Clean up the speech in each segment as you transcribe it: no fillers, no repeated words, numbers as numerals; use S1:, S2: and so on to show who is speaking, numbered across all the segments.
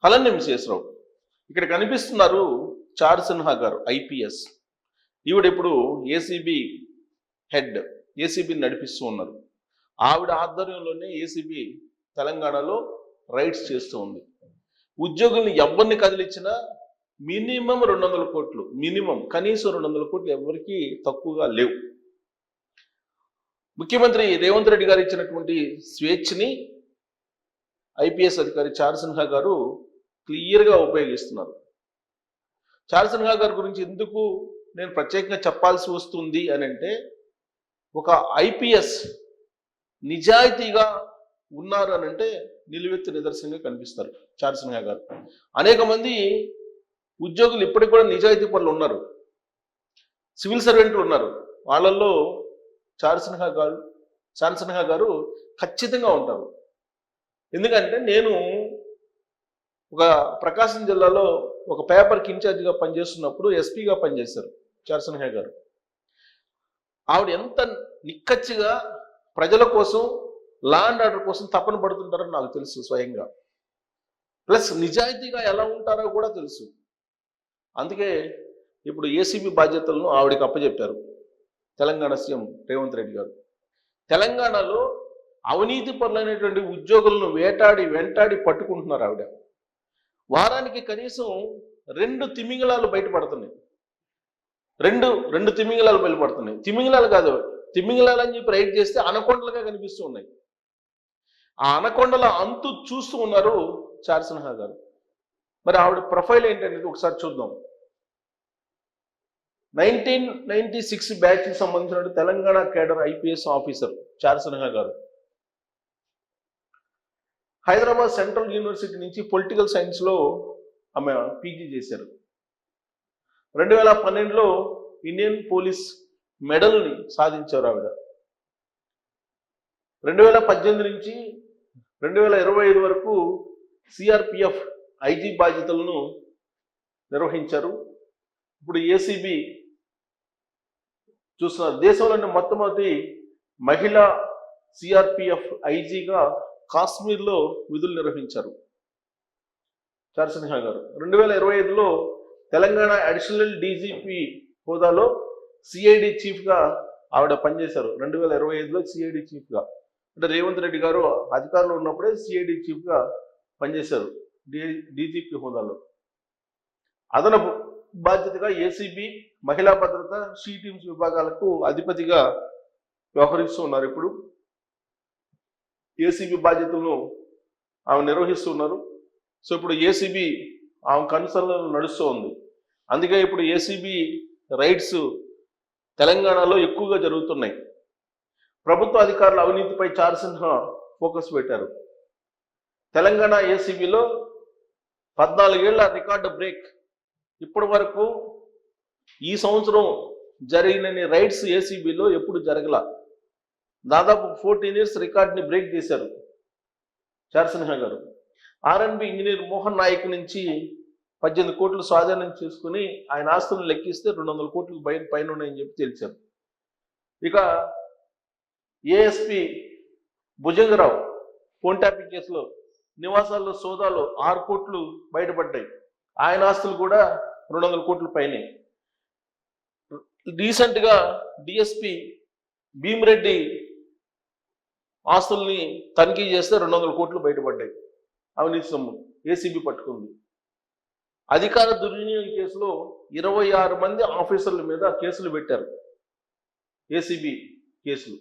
S1: అలానే మిసేశ్వరరావు ఇక్కడ కనిపిస్తున్నారు. చార్ సిన్హా గారు ఐపీఎస్, ఈవిడ ఇప్పుడు ఏసీబీ హెడ్, ఏసీబీని నడిపిస్తూ ఉన్నారు. ఆవిడ ఆధ్వర్యంలోనే ఏసీబీ తెలంగాణలో రైడ్స్ చేస్తూ ఉంది. ఉద్యోగుల్ని ఎవరిని కదిలించినా మినిమం 200 కోట్లు, మినిమం కనీసం 200 కోట్లు ఎవరికి తక్కువగా లేవు. ముఖ్యమంత్రి రేవంత్ రెడ్డి గారు ఇచ్చినటువంటి స్వేచ్ఛని ఐపీఎస్ అధికారి చార్ సిన్హా గారు క్లియర్గా ఉపయోగిస్తున్నారు. చార్ సిన్హా గారి గురించి ఎందుకు నేను ప్రత్యేకంగా చెప్పాల్సి వస్తుంది అని అంటే, ఒక ఐపీఎస్ నిజాయితీగా ఉన్నారు అని అంటే నిలువెత్తు నిదర్శనంగా కనిపిస్తారు చార్ సిన్హా గారు. అనేక మంది ఉద్యోగులు ఇప్పటికి కూడా నిజాయితీ పనులు ఉన్నారు, సివిల్ సర్వెంట్లు ఉన్నారు. వాళ్ళల్లో చార్ సిన్హా గారు ఖచ్చితంగా ఉంటారు. ఎందుకంటే నేను ఒక ప్రకాశం జిల్లాలో ఒక పేపర్కి ఇన్ఛార్జిగా పనిచేస్తున్నప్పుడు ఎస్పీగా పనిచేశారు చార్ సిన్హా గారు. ఆవిడ ఎంత నిక్కచ్చిగా ప్రజల కోసం, లా అండ్ ఆర్డర్ కోసం తపన పడుతుంటారో నాకు తెలుసు స్వయంగా. ప్లస్ నిజాయితీగా ఎలా ఉంటారో కూడా తెలుసు. అందుకే ఇప్పుడు ఏసీబీ బాధ్యతలను ఆవిడకి అప్పచెప్పారు తెలంగాణ సీఎం రేవంత్ రెడ్డి గారు. తెలంగాణలో అవినీతి పరులైనటువంటి ఉద్యోగులను వెంటాడి పట్టుకుంటున్నారు ఆవిడ. వారానికి కనీసం 2 తిమింగలాలు బయటపడుతున్నాయి. రెండు తిమింగలాలు బయటపడుతున్నాయి. తిమింగలాలు కాదు, తిమింగలాలు అని చెప్పి రైడ్ చేస్తే అనకొండలుగా కనిపిస్తూ ఉన్నాయి. ఆ అనకొండల అంతు చూస్తూ ఉన్నారు చార్ సిన్హా గారు. మరి ఆవిడ ప్రొఫైల్ ఏంటనేది ఒకసారి చూద్దాం. 1996 బ్యాచ్కి సంబంధించిన తెలంగాణ కేడర్ ఐపీఎస్ ఆఫీసర్ చార్ సిన్హా గారు. హైదరాబాద్ సెంట్రల్ యూనివర్సిటీ నుంచి పొలిటికల్ సైన్స్లో ఆమె పీజీ చేశారు. 2012లో ఇండియన్ పోలీస్ మెడల్ని సాధించారు ఆవిడ. 2018 నుంచి 2025 వరకు సిఆర్పిఎఫ్ ఐజీ బాధ్యతలను నిర్వహించారు. ఇప్పుడు ఏసీబీ చూస్తున్నారు. దేశంలోని మొట్టమొదటి మహిళా సిఆర్పిఎఫ్ ఐజీగా కాశ్మీర్లో విధులు నిర్వహించారు చార్ సిన్హా గారు. 2025లో తెలంగాణ అడిషనల్ డీజీపీ హోదాలో సిఐడి చీఫ్గా ఆవిడ పనిచేశారు. 2025లో సిఐడి చీఫ్గా, అంటే రేవంత్ రెడ్డి గారు అధికారంలో ఉన్నప్పుడే సిఐడి చీఫ్గా పనిచేశారు డీజీపీ హోదాలో. అదనపు బాధ్యతగా ఏసీబీ మహిళా భద్రత షీ టీమ్స్ విభాగాలకు అధిపతిగా వ్యవహరిస్తూ ఉన్నారు. ఇప్పుడు ఏసీబీ బాధ్యతలను ఆమె నిర్వహిస్తున్నారు. సో ఇప్పుడు ఏసీబీ ఆమె కన్సర్న్లో నడుస్తూ ఉంది. అందుకే ఇప్పుడు ఏసీబీ రైడ్స్ తెలంగాణలో ఎక్కువగా జరుగుతున్నాయి. ప్రభుత్వ అధికారుల అవినీతిపై చార్ సిన్హా ఫోకస్ పెట్టారు. తెలంగాణ ఏసీబీలో 14 ఏళ్ల రికార్డు బ్రేక్. ఇప్పటి వరకు ఈ సంవత్సరం జరిగిన రైడ్స్ ఏసీబీలో ఎప్పుడు జరగల. దాదాపు 14 years రికార్డుని బ్రేక్ చేశారు చార్ సిన్హా గారు. ఆర్ఎన్బి ఇంజనీర్ మోహన్ నాయక్ నుంచి 18 కోట్లు స్వాధీనం చేసుకుని ఆయన ఆస్తులను లెక్కిస్తే 200 కోట్లకు పైన ఉన్నాయని చెప్పి తెలిసారు. ఇక ఏఎస్పీ భుజంగరావు ఫోన్ ట్యాపింగ్ కేసులో నివాసాల్లో సోదాలు 6 కోట్లు బయటపడ్డాయి. ఆయన ఆస్తులు కూడా 200 కోట్ల పైనే. రీసెంట్గా డిఎస్పీ భీమిరెడ్డి ఆస్తుల్ని తనిఖీ చేస్తే 200 కోట్లు బయటపడ్డాయి. అవినీతి సొమ్ము ఏసీబీ పట్టుకుంది. అధికార దుర్వినియోగం కేసులో 26 మంది ఆఫీసర్ల మీద కేసులు పెట్టారు ఏసీబీ కేసులు.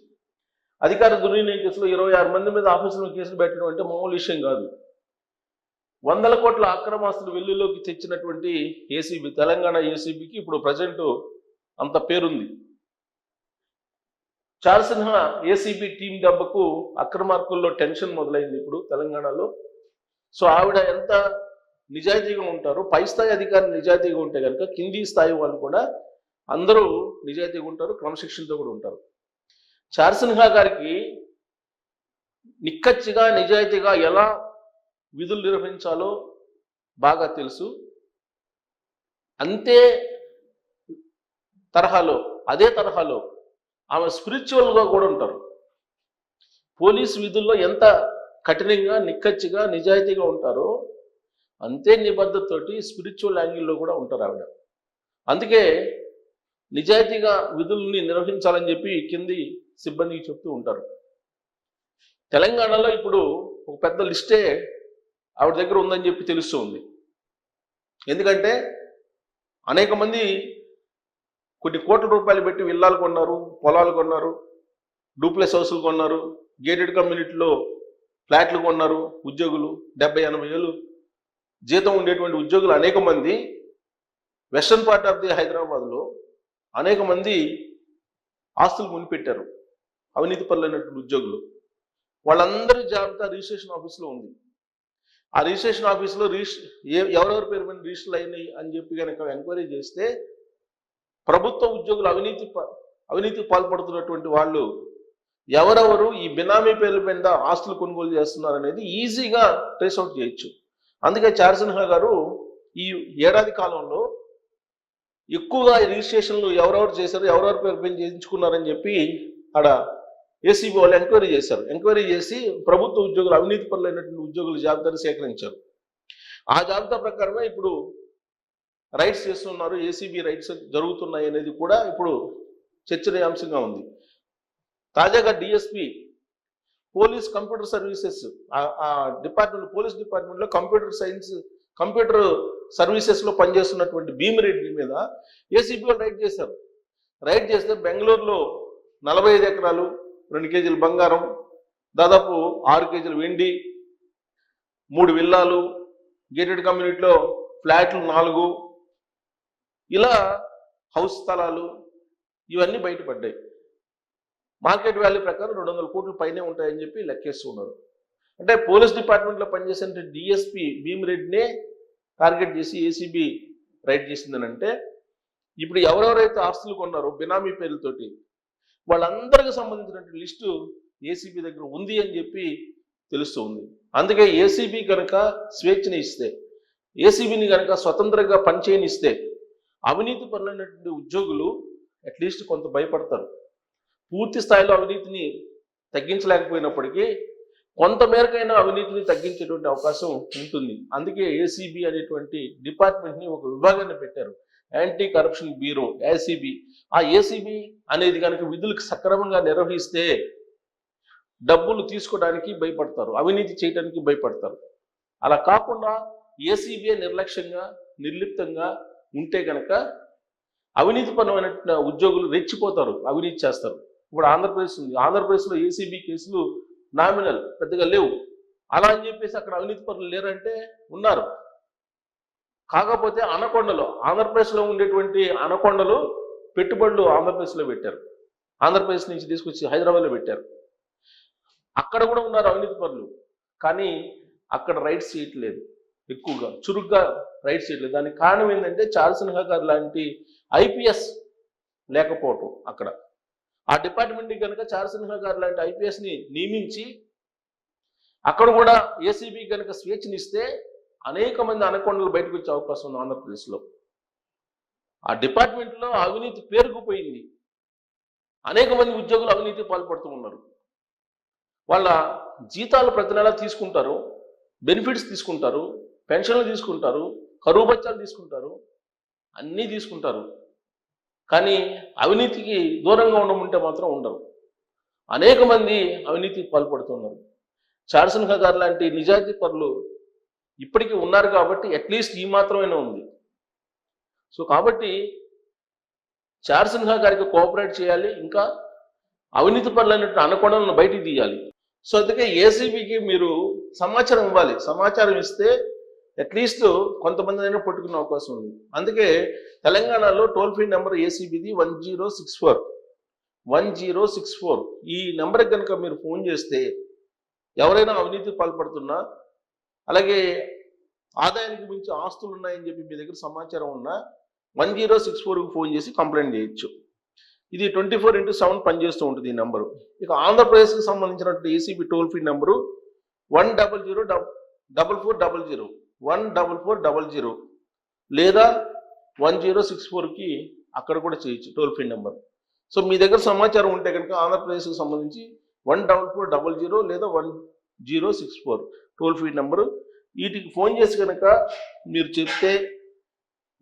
S1: అధికార దుర్వినియోగం కేసులో 26 మంది మీద ఆఫీసర్ల కేసులు పెట్టడం అంటే మామూలు విషయం కాదు. 100 కోట్ల అక్రమాస్తులు వెల్లుల్లోకి తెచ్చినటువంటి ఏసీబీ, తెలంగాణ ఏసీబీకి ఇప్పుడు ప్రజెంట్ అంత పేరుంది. చార్ సిన్హా ఏసీబీ టీం దెబ్బకు అక్రమార్కుల్లో టెన్షన్ మొదలైంది ఇప్పుడు తెలంగాణలో. సో ఆవిడ ఎంత నిజాయితీగా ఉంటారో, పై స్థాయి అధికారులు నిజాయితీగా ఉంటే కనుక కింది స్థాయి వాళ్ళు కూడా అందరూ నిజాయితీగా ఉంటారు, క్రమశిక్షణతో కూడా ఉంటారు. చార్ సిన్హా గారికి నిక్కచ్చిగా నిజాయితీగా ఎలా విధులు నిర్వహించాలో బాగా తెలుసు. అదే తరహాలో ఆమె స్పిరిచువల్గా కూడా ఉంటారు. పోలీస్ విధుల్లో ఎంత కఠినంగా నిక్కచ్చిగా నిజాయితీగా ఉంటారో అంతే నిబద్ధతతోటి స్పిరిచువల్ యాంగిల్లో కూడా ఉంటారు ఆవిడ. అందుకే నిజాయితీగా విధుల్ని నిర్వహించాలని చెప్పి కింది సిబ్బందికి చెప్తూ ఉంటారు. తెలంగాణలో ఇప్పుడు ఒక పెద్ద లిస్టే ఆవిడ దగ్గర ఉందని చెప్పి తెలుస్తూ ఉంది. ఎందుకంటే అనేక మంది కొన్ని కోట్ల రూపాయలు పెట్టి విల్లాలు కొన్నారు, పొలాలు కొన్నారు, డూప్లెక్స్ హౌసులు కొన్నారు, గేటెడ్ కమ్యూనిటీలో ఫ్లాట్లు కొన్నారు. ఉద్యోగులు 70-80 ఏళ్ళు జీతం ఉండేటువంటి ఉద్యోగులు అనేక మంది వెస్టర్న్ పార్ట్ ఆఫ్ ది హైదరాబాద్లో అనేక మంది ఆస్తులు కొనిపెట్టారు. అవినీతి పరులైనటువంటి ఉద్యోగులు వాళ్ళందరి జాబితా రిజిస్ట్రేషన్ ఆఫీస్లో ఉంది. ఆ రిజిస్ట్రేషన్ ఆఫీస్లో ఎవరెవరి పేరు మీద రిజిస్టర్ అయినాయి అని చెప్పి కనుక ఎంక్వైరీ చేస్తే ప్రభుత్వ ఉద్యోగులు అవినీతి పాల్పడుతున్నటువంటి వాళ్ళు ఎవరెవరు ఈ బినామీ పేర్ల మీద ఆస్తులు కొనుగోలు చేస్తున్నారు అనేది ఈజీగా ట్రేస్ అవుట్ చేయొచ్చు. అందుకే చార్సిన్హా గారు ఈ ఏడాది కాలంలో ఎక్కువగా రిజిస్ట్రేషన్లు ఎవరెవరు చేశారు, ఎవరెవరి పేరు పైన చేయించుకున్నారని చెప్పి ఆడ ఏసీబీ వాళ్ళు ఎంక్వైరీ చేశారు. ఎంక్వైరీ చేసి ప్రభుత్వ ఉద్యోగులు అవినీతి పరులైనటువంటి ఉద్యోగుల జాబితాను సేకరించారు. ఆ జాబితా ప్రకారమే ఇప్పుడు రైట్స్ చేస్తున్నారు, ఏసీబీ రైట్స్ జరుగుతున్నాయి అనేది కూడా ఇప్పుడు చర్చనీయాంశంగా ఉంది. తాజాగా DSP police computer services department, police డిపార్ట్మెంట్లో కంప్యూటర్ సర్వీసెస్లో పనిచేస్తున్నటువంటి భీమిరెడ్డి మీద ఏసీబీ వాళ్ళు రైడ్ చేశారు. రైడ్ చేస్తే బెంగళూరులో 45 ఎకరాలు, 2 కేజీల బంగారం, దాదాపు 6 కేజీల వెండి, 3 విల్లాలు, గేటెడ్ కమ్యూనిటీలో ఫ్లాట్లు 4, ఇలా హౌస్ స్థలాలు ఇవన్నీ బయటపడ్డాయి. మార్కెట్ వాల్యూ ప్రకారం 200 కోట్ల పైనే ఉంటాయని చెప్పి లెక్కేస్తున్నారు. అంటే పోలీస్ డిపార్ట్మెంట్లో పనిచేసే డిఎస్పీ భీమిరెడ్డినే టార్గెట్ చేసి ఏసీబీ రైడ్ చేసిందని అంటే ఇప్పుడు ఎవరెవరైతే ఆస్తులు కొన్నారో బినామీ పేర్లతోటి వాళ్ళందరికీ సంబంధించినటువంటి లిస్టు ఏసీబీ దగ్గర ఉంది అని చెప్పి తెలుస్తూ ఉంది. అందుకే ఏసీబీ కనుక స్వేచ్ఛని ఇస్తే, ఏసీబీని కనుక స్వతంత్రంగా పనిచేయనిస్తే అవినీతి పరులైనటువంటి ఉద్యోగులు అట్లీస్ట్ కొంత భయపడతారు. పూర్తి స్థాయిలో అవినీతిని తగ్గించలేకపోయినప్పటికీ కొంత మేరకైనా అవినీతిని తగ్గించేటువంటి అవకాశం ఉంటుంది. అందుకే ఏసీబీ అనేటువంటి డిపార్ట్మెంట్ని ఒక విభాగాన్ని పెట్టారు, యాంటీ కరప్షన్ బ్యూరో, ఏసీబీ. ఆ ఏసీబీ అనేది కనుక విధులకు సక్రమంగా నిర్వహిస్తే డబ్బులు తీసుకోవడానికి భయపడతారు, అవినీతి చేయడానికి భయపడతారు. అలా కాకుండా ఏసీబీ నిర్లక్ష్యంగా నిర్లిప్తంగా ఉంటే కనుక అవినీతి పరమైన ఉద్యోగులు రెచ్చిపోతారు, అవినీతి చేస్తారు. ఇప్పుడు ఆంధ్రప్రదేశ్ ఉంది, ఆంధ్రప్రదేశ్లో ఏసీబీ కేసులు నామినల్ పెద్దగా లేవు. అలా అని చెప్పేసి అక్కడ అవినీతి పరులు లేరంటే ఉన్నారు. కాకపోతే అనకొండలో, ఆంధ్రప్రదేశ్లో ఉండేటువంటి అనకొండలు పెట్టుబడులు ఆంధ్రప్రదేశ్లో పెట్టారు, ఆంధ్రప్రదేశ్ నుంచి తీసుకొచ్చి హైదరాబాద్లో పెట్టారు. అక్కడ కూడా ఉన్నారు అవినీతి పరులు, కానీ అక్కడ రైట్స్ చేయట్లేదు, ఎక్కువగా చురుగ్గా రైట్స్ చేయట్లేదు. దానికి కారణం ఏంటంటే చార్సిన్హా గారు లాంటి ఐపీఎస్ లేకపోవటం. అక్కడ ఆ డిపార్ట్మెంట్కి కనుక చార్సిన్హా గారు లాంటి ఐపీఎస్ని నియమించి అక్కడ కూడా ఏసీబీ కనుక స్వేచ్ఛనిస్తే అనేక మంది అనకొండలు బయటకు వచ్చే అవకాశం ఉంది ఆంధ్రప్రదేశ్లో. ఆ డిపార్ట్మెంట్లో అవినీతి పేరుకుపోయింది, అనేక మంది ఉద్యోగులు అవినీతి పాల్పడుతూ ఉన్నారు. వాళ్ళ జీతాలు ప్రతి నెలా తీసుకుంటారు, బెనిఫిట్స్ తీసుకుంటారు, పెన్షన్లు తీసుకుంటారు, కరువు బత్యాలు తీసుకుంటారు, అన్నీ తీసుకుంటారు. కానీ అవినీతికి దూరంగా ఉండమంటే మాత్రం ఉండరు. అనేక మంది అవినీతికి పాల్పడుతున్నారు. చార్సిన్హా గారు లాంటి నిజాయితీ పరులు ఇప్పటికీ ఉన్నారు కాబట్టి అట్లీస్ట్ ఈ మాత్రమైనా ఉంది. సో కాబట్టి చార్సిన్హా గారికి కోఆపరేట్ చేయాలి, ఇంకా అవినీతి పరులైనట్టు అనకొండలను బయటికి తీయాలి. సో అందుకే ఏసీబీకి మీరు సమాచారం ఇవ్వాలి. సమాచారం ఇస్తే అట్లీస్ట్ కొంతమంది అయినా పట్టుకునే అవకాశం ఉంది. అందుకే తెలంగాణలో టోల్ ఫ్రీ నెంబర్ ఏసీబీది 1064. ఈ నెంబర్కి కనుక మీరు ఫోన్ చేస్తే ఎవరైనా అవినీతి పాల్పడుతున్నా, అలాగే ఆదాయానికి మించి ఆస్తులు ఉన్నాయని చెప్పి మీ దగ్గర సమాచారం ఉన్నా 1064కి ఫోన్ చేసి కంప్లైంట్ చేయొచ్చు. ఇది 24/7 పనిచేస్తూ ఉంటుంది ఈ నెంబరు. ఇక ఆంధ్రప్రదేశ్కి సంబంధించినటువంటి ఏసీబీ టోల్ ఫ్రీ నెంబరు 100-4400 లేదా 1064కి అక్కడ కూడా చేయొచ్చు టోల్ ఫ్రీ నెంబర్. సో మీ దగ్గర సమాచారం ఉంటే కనుక ఆంధ్రప్రదేశ్కి సంబంధించి 14400 లేదా 1064 టోల్ ఫ్రీ నెంబరు. వీటికి ఫోన్ చేసి కనుక మీరు చెప్తే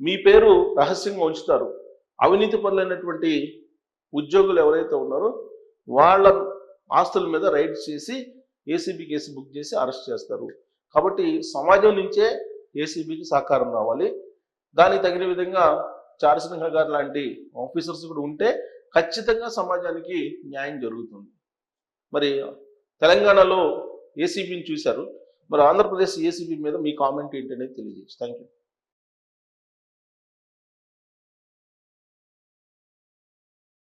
S1: మీ పేరు రహస్యంగా ఉంచుతారు. అవినీతి పరులైనటువంటి ఉద్యోగులు ఎవరైతే ఉన్నారో వాళ్ళ ఆస్తుల మీద రైడ్ చేసి ఏసీబీ కేసు బుక్ చేసి అరెస్ట్ చేస్తారు. కాబట్టి సమాజం నుంచే ఏసీబీకి సహకారం రావాలి. దానికి తగిన విధంగా చారుసింహ గారు లాంటి ఆఫీసర్స్ కూడా ఉంటే ఖచ్చితంగా సమాజానికి న్యాయం జరుగుతుంది. మరి తెలంగాణలో ఏసీబీని చూశారు, మరి ఆంధ్రప్రదేశ్ ఏసీబీ మీద మీ కామెంట్ ఏంటనేది తెలియజేసి. Thank you.